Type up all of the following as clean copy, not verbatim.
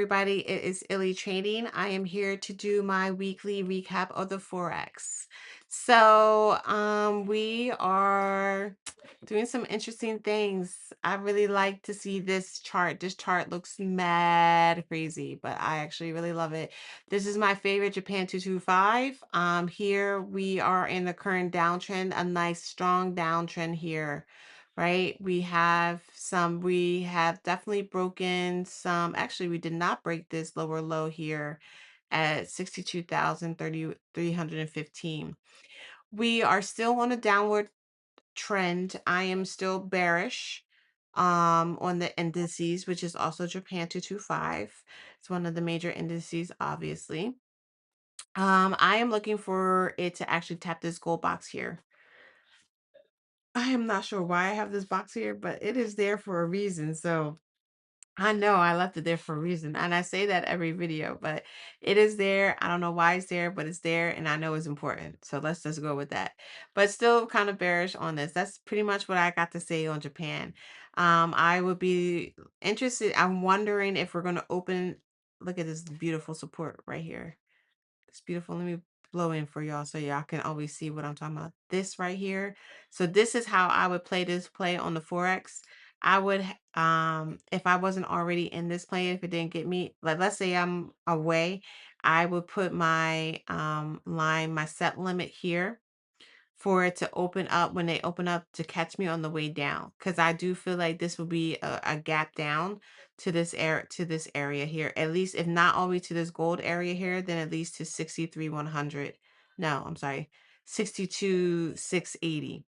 Everybody, it is Illy Trading. I am here to do my weekly recap of the Forex. We are doing some interesting things. I really like to see this chart. This chart looks mad crazy, but I actually really love it. This is my favorite Japan 225. Here we are in the current downtrend, a nice strong downtrend here, right? We have definitely broken some. Actually, we did not break this lower low here at 62,315. We are still on a downward trend. I am still bearish on the indices, which is also Japan 225. It's one of the major indices, obviously. I am looking for it to actually tap this gold box here. I am not sure why I have this box here, but it is there for a reason. So I know I left it there for a reason. And I say that every video, but it is there. I don't know why it's there, but it's there and I know it's important. So let's just go with that. But still kind of bearish on this. That's pretty much what I got to say on Japan. I would be interested. I'm wondering if we're going to open. Look at this beautiful support right here. It's beautiful. Let me blow in for y'all so y'all can always see what I'm talking about. This right here. So this is how I would play this play on the Forex. I would if I wasn't already in this play, if it didn't get me, like let's say I'm away, I would put my my set limit here for it to open up when they open up to catch me on the way down, because I do feel like this will be a gap down to this area here, at least if not all the way to this gold area here, then at least to 63,100. No, I'm sorry, 62,680.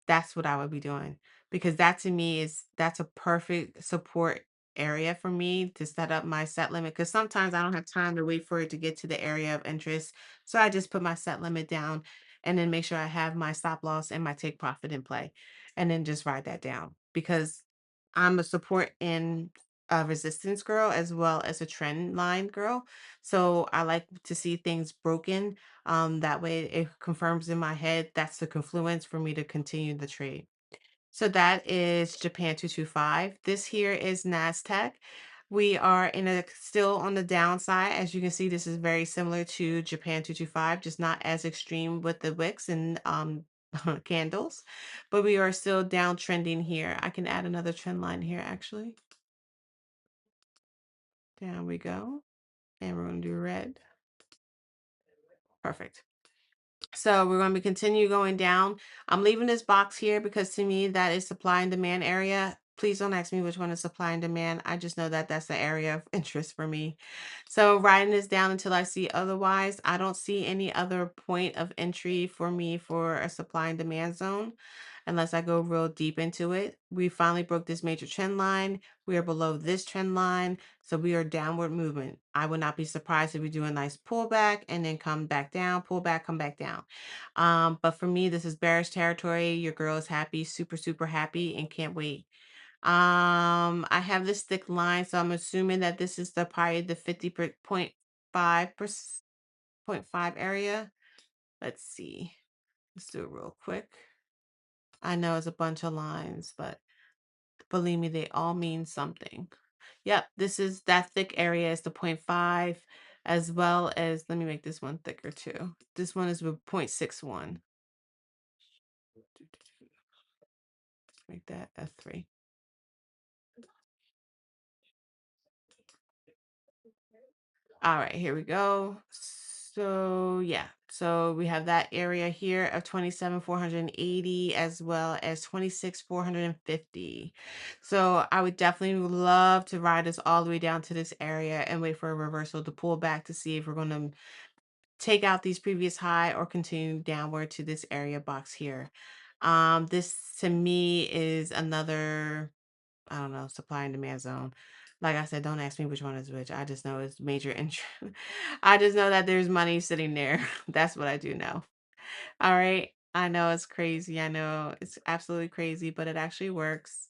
That's what I would be doing, because that to me that's a perfect support area for me to set up my set limit, because sometimes I don't have time to wait for it to get to the area of interest. So I just put my set limit down and then make sure I have my stop loss and my take profit in play and then just ride that down, because I'm a support and a resistance girl as well as a trend line girl. So I like to see things broken, that way it confirms in my head that's the confluence for me to continue the trade. So that is Japan 225. This here is NASDAQ. We are in a still on the downside. As you can see, this is very similar to Japan 225, just not as extreme with the wicks and candles, but we are still downtrending here. I can add another trend line here actually. Down we go. And we're going to do red. Perfect. So we're going to continue going down. I'm leaving this box here because to me that is supply and demand area. Please don't ask me which one is supply and demand. I just know that that's the area of interest for me. So riding this down until I see otherwise. I don't see any other point of entry for me for a supply and demand zone unless I go real deep into it. We finally broke this major trend line. We are below this trend line. So we are downward movement. I would not be surprised if we do a nice pullback and then come back down, pull back, come back down. But for me, this is bearish territory. Your girl is happy, super, super happy, and can't wait. I have this thick line, so I'm assuming that this is the probably the 50.5 area. Let's see. Let's do it real quick. I know it's a bunch of lines, but believe me, they all mean something. Yep, this is that thick area is the 0.5, as well as, let me make this one thicker too. This one is with 0.61. Make that a 3. All right, here we go. So yeah, so we have that area here of 27,480 as well as 26,450. So I would definitely love to ride this all the way down to this area and wait for a reversal to pull back to see if we're going to take out these previous high or continue downward to this area box here. This to me is another, I don't know, supply and demand zone. Like I said, don't ask me which one is which. I just know it's major interest. I just know that there's money sitting there. That's what I do know. All right. I know it's crazy. I know it's absolutely crazy, but it actually works,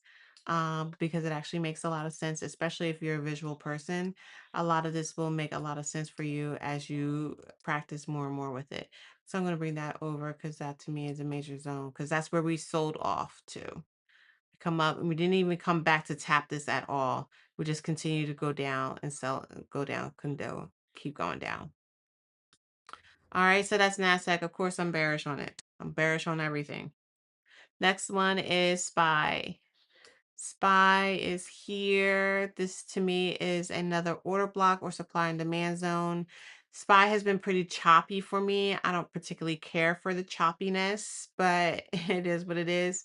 because it actually makes a lot of sense, especially if you're a visual person. A lot of this will make a lot of sense for you as you practice more and more with it. So I'm going to bring that over because that to me is a major zone, because that's where we sold off to. come up, and we didn't even come back to tap this at all. We just continue to go down and sell, go down, condo, keep going down. All right, so that's Nasdaq. Of course, I'm bearish on it. I'm bearish on everything. Next one is SPY. SPY is here. This to me is another order block or supply and demand zone. SPY has been pretty choppy for me. I don't particularly care for the choppiness, but it is what it is.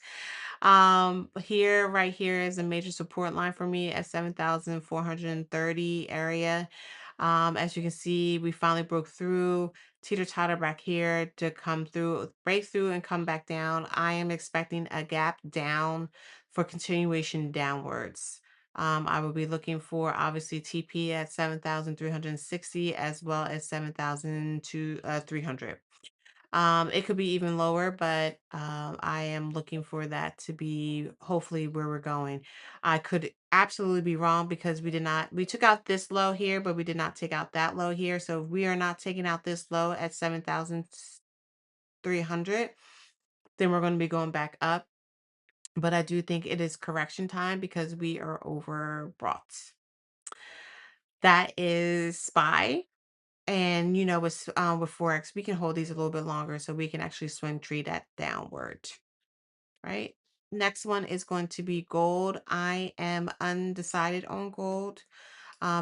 Here, right here is a major support line for me at 7,430 area. As you can see, we finally broke through, teeter totter back here to come through, break through and come back down. I am expecting a gap down for continuation downwards. I will be looking for obviously TP at 7,360 as well as 7,300. It could be even lower, but I am looking for that to be hopefully where we're going. I could absolutely be wrong because we took out this low here, but we did not take out that low here. So if we are not taking out this low at 7,300, then we're going to be going back up. But I do think it is correction time because we are overbought. That is SPY. And with Forex, we can hold these a little bit longer so we can actually swing trade that downward, right? Next one is going to be gold. I am undecided on gold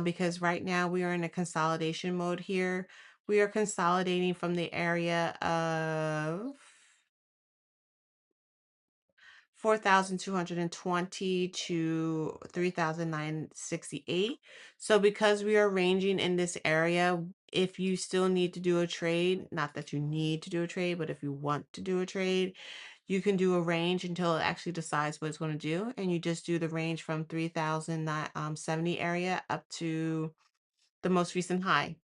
because right now we are in a consolidation mode here. We are consolidating from the area of 4,220 to 3,968. So because we are ranging in this area, if you still need to do a trade, not that you need to do a trade, but if you want to do a trade, you can do a range until it actually decides what it's going to do. And you just do the range from 3,070 area up to the most recent high.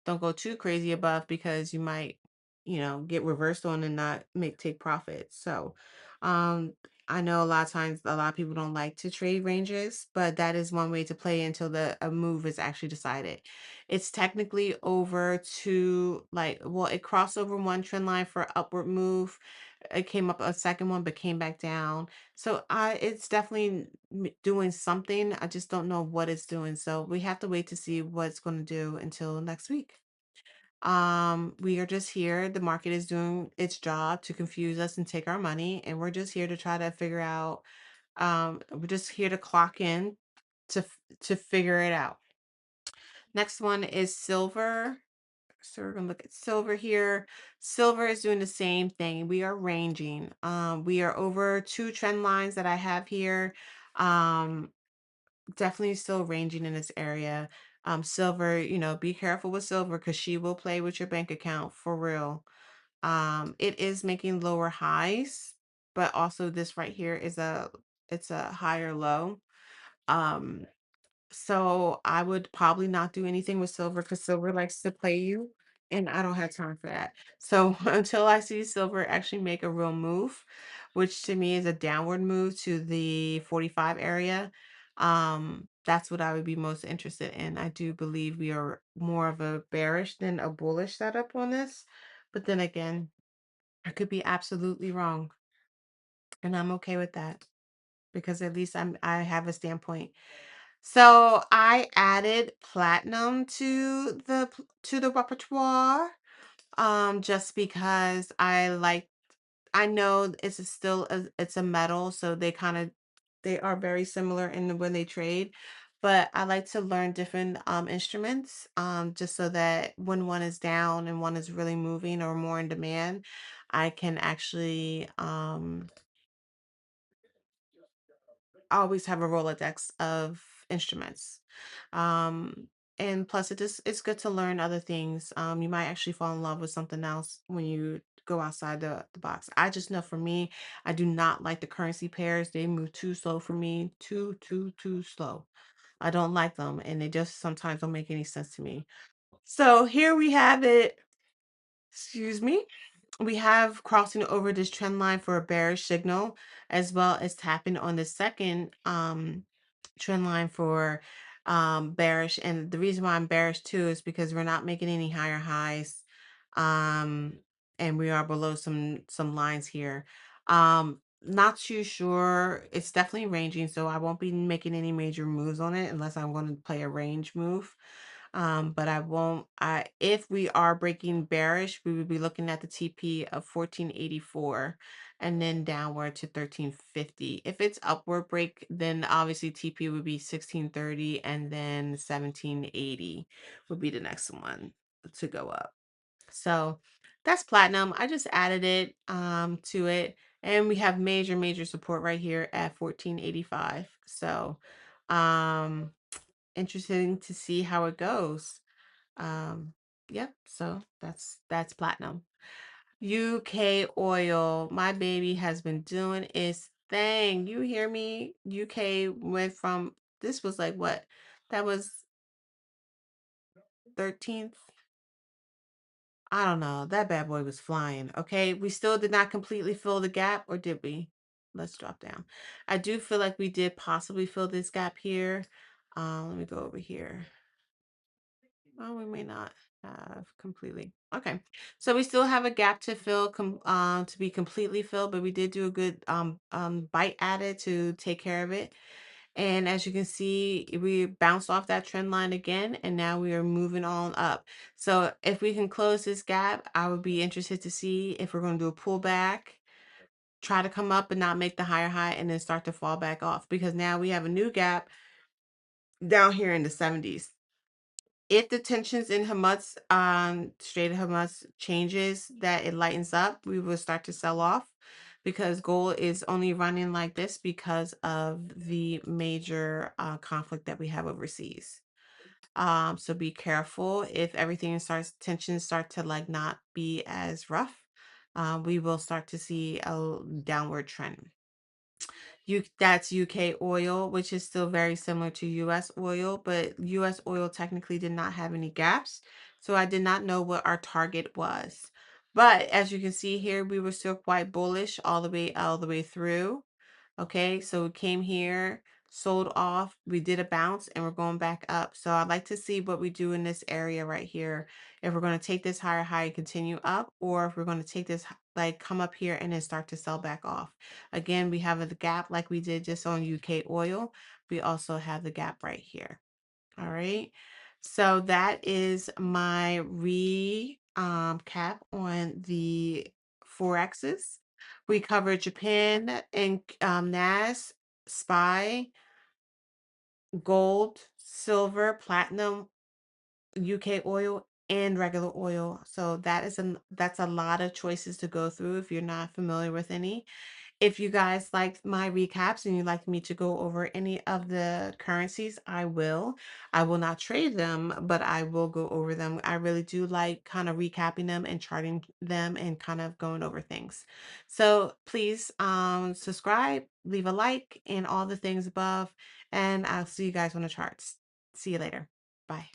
Don't go too crazy above because you might, get reversed on and not take profit. So, um, I know a lot of times a lot of people don't like to trade ranges, but that is one way to play until the a move is actually decided. It's technically over to like, well, it crossed over one trend line for upward move. It came up a second one, but came back down. So it's definitely doing something. I just don't know what it's doing. So we have to wait to see what it's going to do until next week. We are just here. The market is doing its job to confuse us and take our money, and we're just here to try to figure out. We're just here to clock in to figure it out. Next one is silver. So we're gonna look at silver here. Silver is doing the same thing. We are ranging. We are over two trend lines that I have here. Um, Definitely still ranging in this area. Silver, be careful with silver because she will play with your bank account for real. It is making lower highs, but also this right here is it's a higher low. Um, so I would probably not do anything with silver because silver likes to play you, and I don't have time for that. So until I see silver actually make a real move, which to me is a downward move to the 45 area, that's what I would be most interested in. I do believe we are more of a bearish than a bullish setup on this, but then again, I could be absolutely wrong, and I'm okay with that because at least I have a standpoint. So I added platinum to the repertoire just because I know it's a metal, so they are very similar in when they trade, but I like to learn different instruments just so that when one is down and one is really moving or more in demand, I can actually always have a Rolodex of instruments. Um, and plus it's good to learn other things. You might actually fall in love with something else when you go outside the box. I just know for me, I do not like the currency pairs. They move too slow for me. Too slow. I don't like them and they just sometimes don't make any sense to me. So here we have it. Excuse me. We have crossing over this trend line for a bearish signal, as well as tapping on the second trend line for bearish. And the reason why I'm bearish too is because we're not making any higher highs. Um, and we are below some lines here. Um, Not too sure. It's definitely ranging, so I won't be making any major moves on it unless I'm going to play a range move. But I won't. I If we are breaking bearish, we would be looking at the TP of 1484 and then downward to 1350. If it's upward break, then obviously TP would be 1630 and then 1780 would be the next one to go up. So that's platinum. I just added it to it. And we have major support right here at 1485. So um interesting to see how it goes. Um yep, so that's platinum. UK oil. My baby has been doing its thing. You hear me? UK went from, this was like what? That was 13th. I don't know. That bad boy was flying. Okay. We still did not completely fill the gap, or did we? Let's drop down. I do feel like we did possibly fill this gap here. Let me go over here. Oh, we may not have completely. Okay. So we still have a gap to fill, to be completely filled, but we did do a good bite at it to take care of it. And as you can see, we bounced off that trend line again, and now we are moving on up. So if we can close this gap, I would be interested to see if we're going to do a pullback, try to come up and not make the higher high, and then start to fall back off, because now we have a new gap down here in the 70s. If the tensions in Hamas, Strait of Hamas changes, that it lightens up, we will start to sell off, because gold is only running like this because of the major conflict that we have overseas. So be careful. If everything starts, tensions start to like not be as rough, we will start to see a downward trend. That's UK oil, which is still very similar to US oil, but US oil technically did not have any gaps. So I did not know what our target was. But as you can see here, we were still quite bullish all the way through. Okay, so we came here, sold off, we did a bounce, and we're going back up. So I'd like to see what we do in this area right here. If we're going to take this higher high and continue up, or if we're going to take this, like come up here and then start to sell back off. Again, we have the gap like we did just on UK oil. We also have the gap right here. All right. So that is my cap on the Forexes. We covered Japan and NAS, SPY, gold, silver, platinum, UK oil, and regular oil. So that's a lot of choices to go through if you're not familiar with any. If you guys like my recaps and you'd like me to go over any of the currencies, I will. I will not trade them, but I will go over them. I really do like kind of recapping them and charting them and kind of going over things. So please subscribe, leave a like, and all the things above. And I'll see you guys on the charts. See you later. Bye.